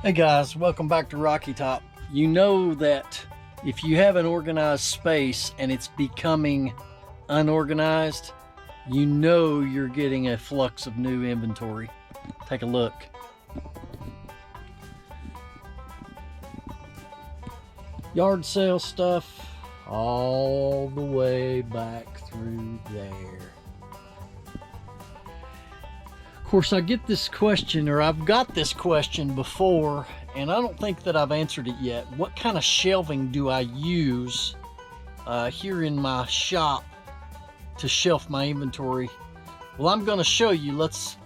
Hey guys, welcome back to Rocky Top. You know that if you have an organized space and it's becoming unorganized, you know you're getting a flux of new inventory. Take a look. Yard sale stuff all the way back through there. Of course, I get this question, or I've got this question before, and I don't think that I've answered it yet. What kind of shelving do I use here in my shop to shelf my inventory? Well, I'm going to show you. Let's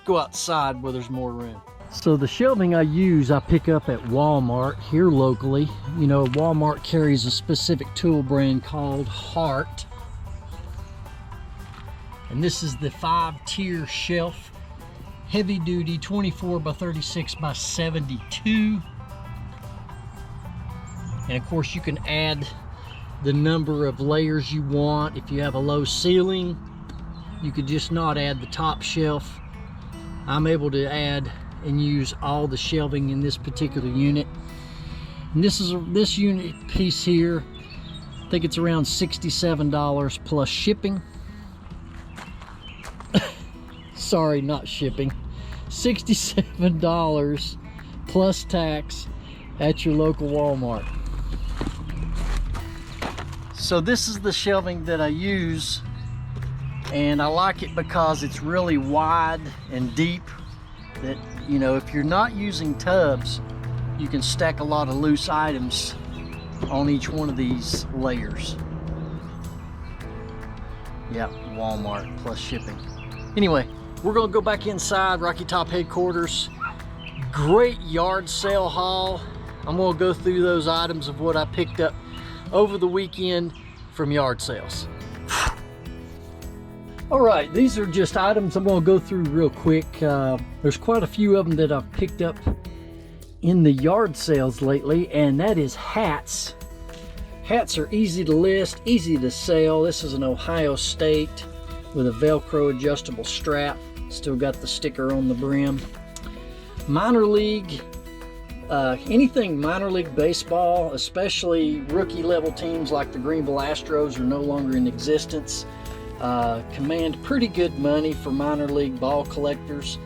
go outside where there's more room. So the shelving I use, I pick up at Walmart here locally. You know, Walmart carries a specific tool brand called Hart. And this is the 5-tier shelf. Heavy duty, 24 by 36 by 72. And of course you can add the number of layers you want. If you have a low ceiling, you could just not add the top shelf. I'm able to add and use all the shelving in this particular unit. And this unit piece here, I think it's around $67 plus shipping. Sorry, not shipping. $67 plus tax at your local Walmart. So this is the shelving that I use, and I like it because it's really wide and deep. That, you know, if you're not using tubs, you can stack a lot of loose items on each one of these layers. Yeah, Walmart plus shipping. Anyway, we're gonna go back inside Rocky Top headquarters. Great yard sale haul. I'm gonna go through those items of what I picked up over the weekend from yard sales. All right, these are just items I'm gonna go through real quick. There's quite a few of them that I've picked up in the yard sales lately, and that is hats. Hats are easy to list, easy to sell. This is an Ohio State with a Velcro adjustable strap. Still got the sticker on the brim. Minor league, anything minor league baseball, especially rookie level teams like the Greenville Astros are no longer in existence. Command pretty good money for minor league ball collectors.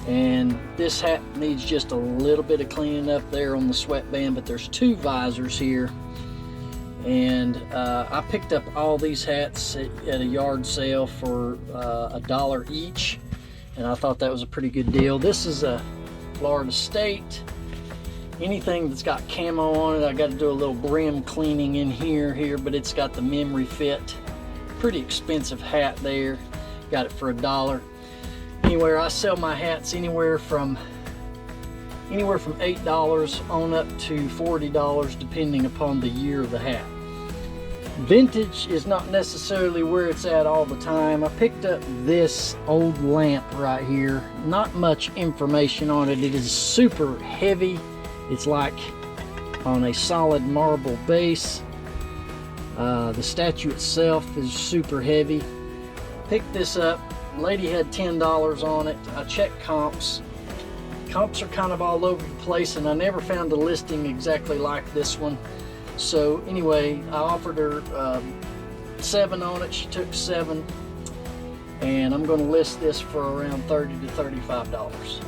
And this hat needs just a little bit of cleaning up there on the sweatband, but there's two visors here. And I picked up all these hats at a yard sale for $1 each, and I thought that was a pretty good deal. This is a Florida State. Anything that's got camo on it, I got to do a little brim cleaning in here, but it's got the memory fit. Pretty expensive hat there. Got it for $1. Anywhere I sell my hats anywhere from $8 on up to $40 depending upon the year of the hat. Vintage is not necessarily where it's at all the time. I picked up this old lamp right here. Not much information on it. It is super heavy. It's like on a solid marble base. The statue itself is super heavy. Picked this up. Lady had $10 on it. I checked comps. Comps are kind of all over the place, and I never found a listing exactly like this one. So anyway, I offered her 7 on it. She took 7, and I'm going to list this for around $30 to $35.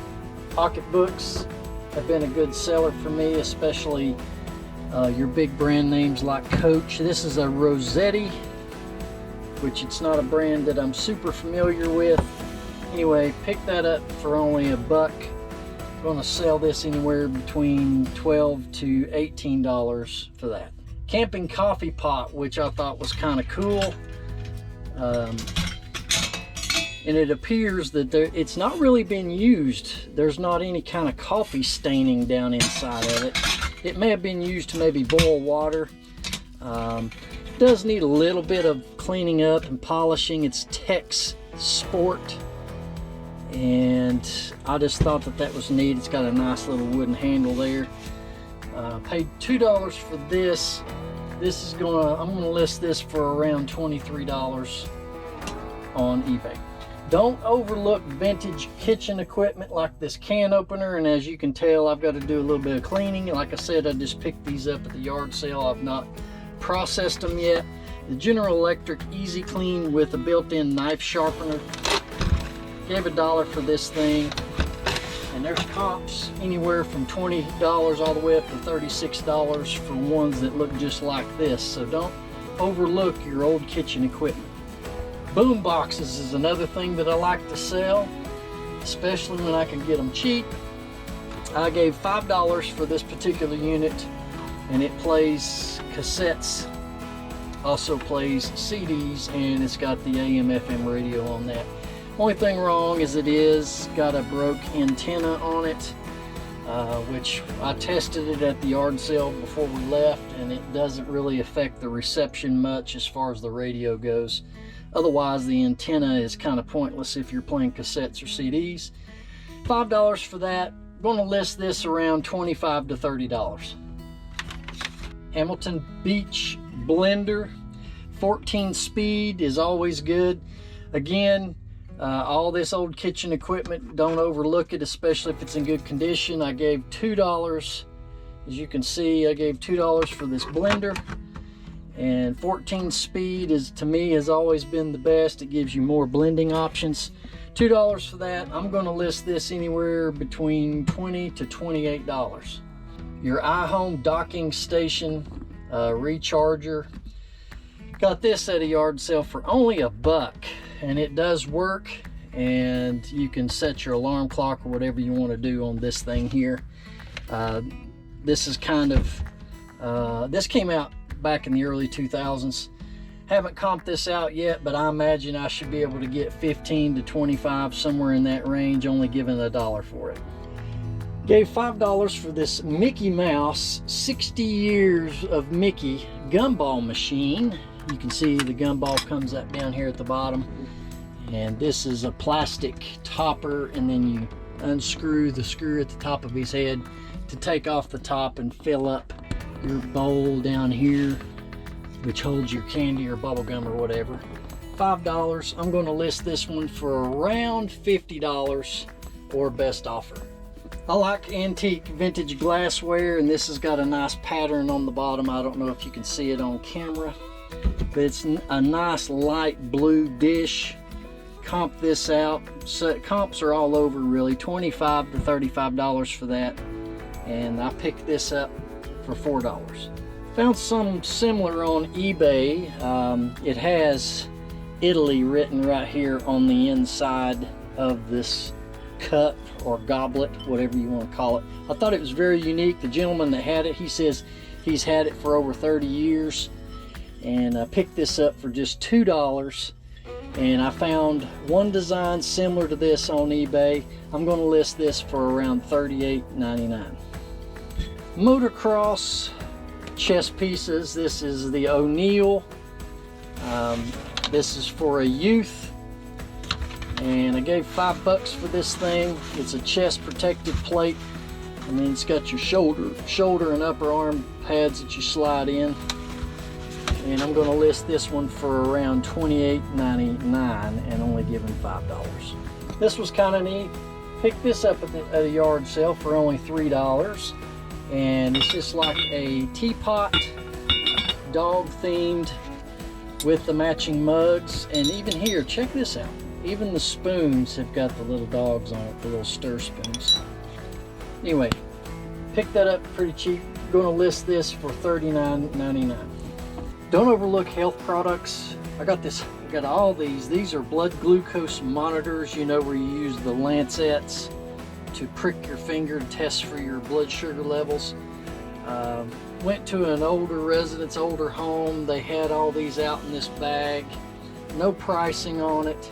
Pocketbooks have been a good seller for me, especially your big brand names like Coach. This is a Rossetti, which it's not a brand that I'm super familiar with. Anyway, picked that up for only $1. Going to sell this anywhere between $12 to $18 for that. Camping coffee pot, which I thought was kind of cool. And it appears that it's not really been used. There's not any kind of coffee staining down inside of it. It may have been used to maybe boil water. It does need a little bit of cleaning up and polishing. It's Tex Sport. And I just thought that was neat. It's got a nice little wooden handle there. Paid $2 for this. I'm gonna list this for around $23 on eBay. Don't overlook vintage kitchen equipment like this can opener, and as you can tell, I've got to do a little bit of cleaning. Like I said, I just picked these up at the yard sale. I've not processed them yet. The General Electric Easy Clean with a built-in knife sharpener. Gave $1 for this thing, and there's comps anywhere from $20 all the way up to $36 for ones that look just like this. So don't overlook your old kitchen equipment. Boom boxes is another thing that I like to sell, especially when I can get them cheap. I gave $5 for this particular unit, and it plays cassettes, also plays CDs, and it's got the AM FM radio on that. Only thing wrong is it is got a broke antenna on it, which I tested it at the yard sale before we left, and it doesn't really affect the reception much as far as the radio goes. Otherwise, the antenna is kind of pointless if you're playing cassettes or CDs. $5 for that. I'm going to list this around $25 to $30. Hamilton Beach blender, 14 speed is always good. Again, all this old kitchen equipment, don't overlook it, especially if it's in good condition. I gave $2. As you can see, I gave $2 for this blender. And 14 speed is, to me, has always been the best. It gives you more blending options. $2 for that. I'm going to list this anywhere between $20 to $28. Your iHome docking station recharger. Got this at a yard sale for only $1, and it does work. And you can set your alarm clock or whatever you want to do on this thing here. This is kind of this came out back in the early 2000s. Haven't comped this out yet, but I imagine I should be able to get 15 to 25, somewhere in that range, only giving $1 for it. Gave $5 for this Mickey Mouse 60 years of Mickey gumball machine. You can see the gumball comes up down here at the bottom, and this is a plastic topper, and then you unscrew the screw at the top of his head to take off the top and fill up your bowl down here, which holds your candy or bubble gum or whatever. $5. I'm going to list this one for around $50 or best offer. I like antique vintage glassware, and this has got a nice pattern on the bottom. I don't know if you can see it on camera, but it's a nice light blue dish. Comp this out. So comps are all over really. $25 to $35 for that, and I picked this up for $4. Found some similar on eBay. It has Italy written right here on the inside of this cup or goblet, whatever you want to call it. I thought it was very unique. The gentleman that had it, he says he's had it for over 30 years, and I picked this up for just $2. And I found one design similar to this on eBay. I'm going to list this for around $38.99. Motocross chess pieces. This is the O'Neill. This is for a youth, and I gave $5 for this thing. It's a chest protective plate, and then it's got your shoulder and upper arm pads that you slide in. And I'm going to list this one for around $28.99 and only giving $5. This was kind of neat. Picked this up at a yard sale for only $3. And it's just like a teapot, dog themed, with the matching mugs. And even here, check this out. Even the spoons have got the little dogs on it, the little stir spoons. Anyway, picked that up pretty cheap. Going to list this for $39.99. Don't overlook health products. I got all these. These are blood glucose monitors, you know, where you use the lancets to prick your finger to test for your blood sugar levels. Went to an older residence, older home. They had all these out in this bag. No pricing on it.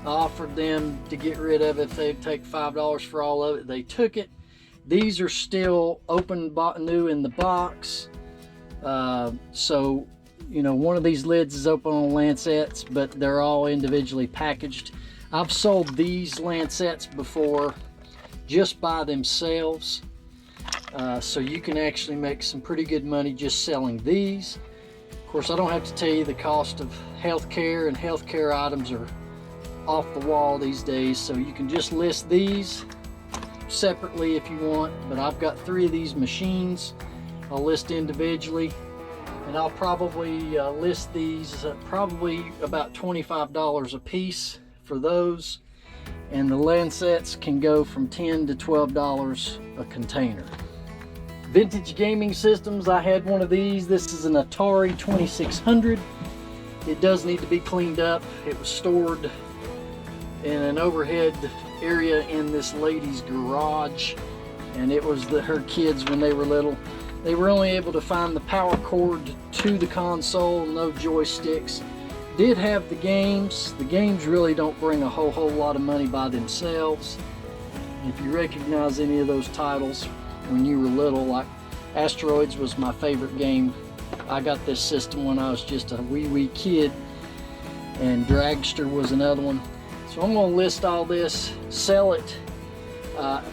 I offered them to get rid of it if they'd take $5 for all of it. They took it. These are still open, new in the box. So, you know, one of these lids is open on lancets, but they're all individually packaged. I've sold these lancets before just by themselves. So you can actually make some pretty good money just selling these. Of course, I don't have to tell you the cost of healthcare, and healthcare items are off the wall these days, so you can just list these separately if you want, but I've got 3 of these machines. I'll list individually, and I'll probably list these probably about $25 a piece for those, and the Lancets can go from $10 to $12 a container. Vintage gaming systems, I had one of these. This is an Atari 2600. It does need to be cleaned up. It was stored in an overhead area in this lady's garage, and it was her kids when they were little. They were only able to find the power cord to the console, no joysticks. Did have the games. The games really don't bring a whole lot of money by themselves. If you recognize any of those titles when you were little, like Asteroids was my favorite game. I got this system when I was just a wee kid, and Dragster was another one. So I'm going to list all this, sell it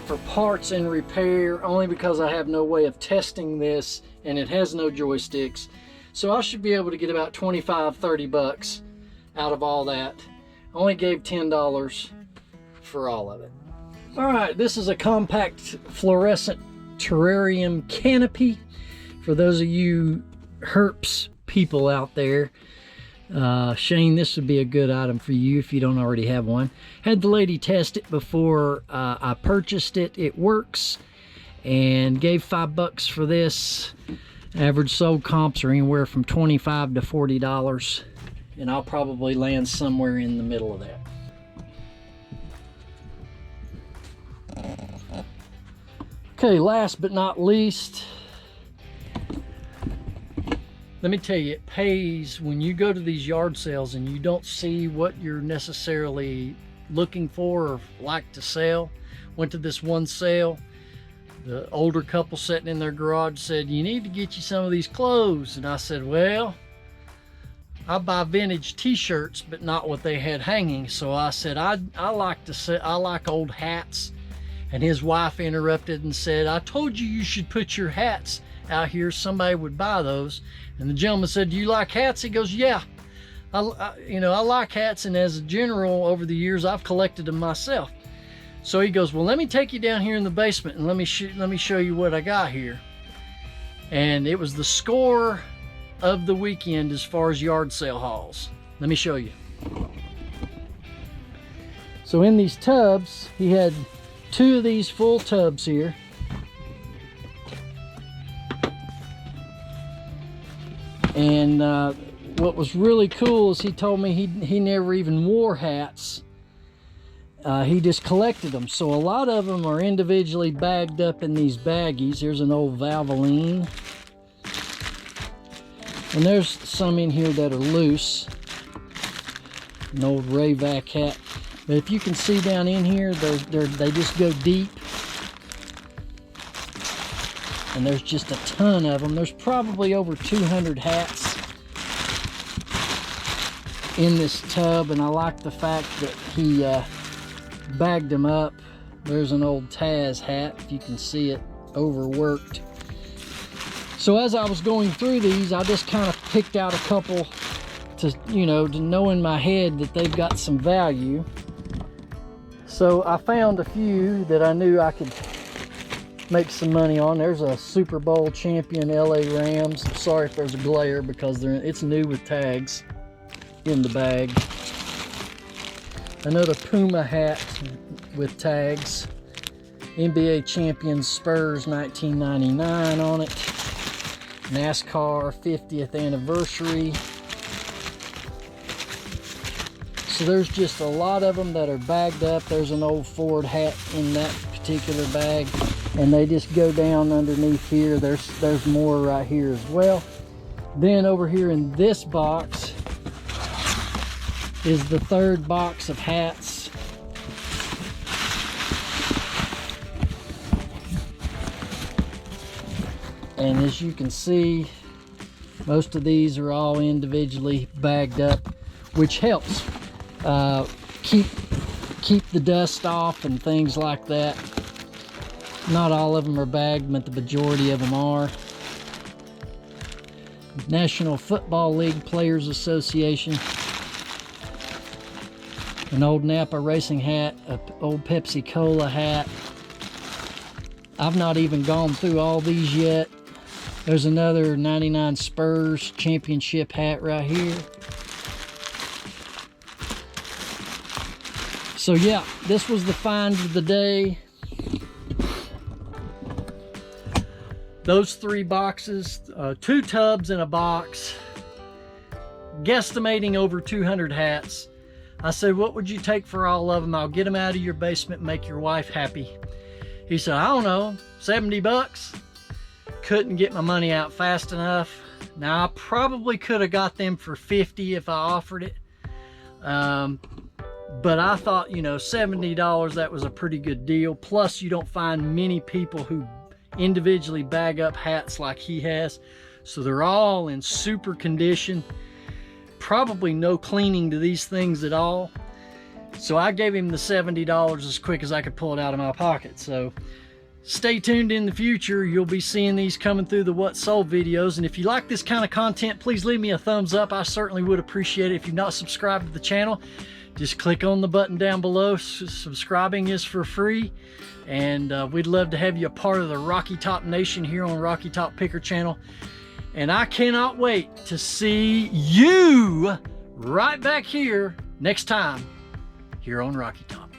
for parts and repair, only because I have no way of testing this, and it has no joysticks. So I should be able to get about 25-30 bucks out of all that. I only gave $10 for all of it. All right, this is a compact fluorescent terrarium canopy. For those of you herps people out there, Shane, this would be a good item for you if you don't already have one. Had the lady test it before I purchased it. It works, and gave $5 for this. Average sold comps are anywhere from $25 to $40, and I'll probably land somewhere in the middle of that. Okay, last but not least, let me tell you, it pays when you go to these yard sales and you don't see what you're necessarily looking for or like to sell. Went to this one sale. The older couple sitting in their garage said, "You need to get you some of these clothes." And I said, "Well, I buy vintage t-shirts, but not what they had hanging." So I said, I like old hats. And his wife interrupted and said, "I told you should put your hats out here. Somebody would buy those." And the gentleman said, "Do you like hats?" He goes, "Yeah, I like hats, and as a general over the years I've collected them myself." So he goes, "Well, let me take you down here in the basement and let me show you what I got here." And it was the score of the weekend as far as yard sale hauls. Let me show you. So in these tubs, he had 2 of these full tubs here. And what was really cool is he told me he never even wore hats. He just collected them. So a lot of them are individually bagged up in these baggies. Here's an old Valvoline. And there's some in here that are loose. An old Rayvac hat. But if you can see down in here, they just go deep. And there's just a ton of them. There's probably over 200 hats in this tub, and I like the fact that he bagged them up. There's an old Taz hat, if you can see it, overworked. So as I was going through these, I just kind of picked out a couple to know in my head that they've got some value. So I found a few that I knew I could make some money on. There's a Super Bowl champion LA Rams. I'm sorry if there's a glare because it's new with tags in the bag. Another Puma hat with tags. NBA champions Spurs 1999 on it. NASCAR 50th anniversary. So there's just a lot of them that are bagged up. There's an old Ford hat in that particular bag, and they just go down underneath here. There's more right here as well. Then over here in this box is the 3rd box of hats. And as you can see, most of these are all individually bagged up, which helps keep the dust off and things like that. Not all of them are bagged, but the majority of them are. National Football League Players Association. an old Napa racing hat, an old Pepsi Cola hat. I've not even gone through all these yet. There's another 99 Spurs championship hat right here. So yeah, this was the find of the day. Those 3 boxes, 2 tubs in a box, guesstimating over 200 hats. I said, what would you take for all of them? I'll get them out of your basement and make your wife happy. He said, I don't know, 70 bucks. Couldn't get my money out fast enough. Now I probably could have got them for 50 if I offered it. But I thought, you know, $70, that was a pretty good deal. Plus you don't find many people who individually bag up hats like he has. So they're all in super condition. Probably no cleaning to these things at all. So I gave him the $70 as quick as I could pull it out of my pocket. So stay tuned in the future. You'll be seeing these coming through the What Sold videos. And if you like this kind of content, please leave me a thumbs up. I certainly would appreciate it. If you've not subscribed to the channel, just click on the button down below. Subscribing is for free. And we'd love to have you a part of the Rocky Top Nation here on Rocky Top Picker channel. And I cannot wait to see you right back here next time here on Rocky Top.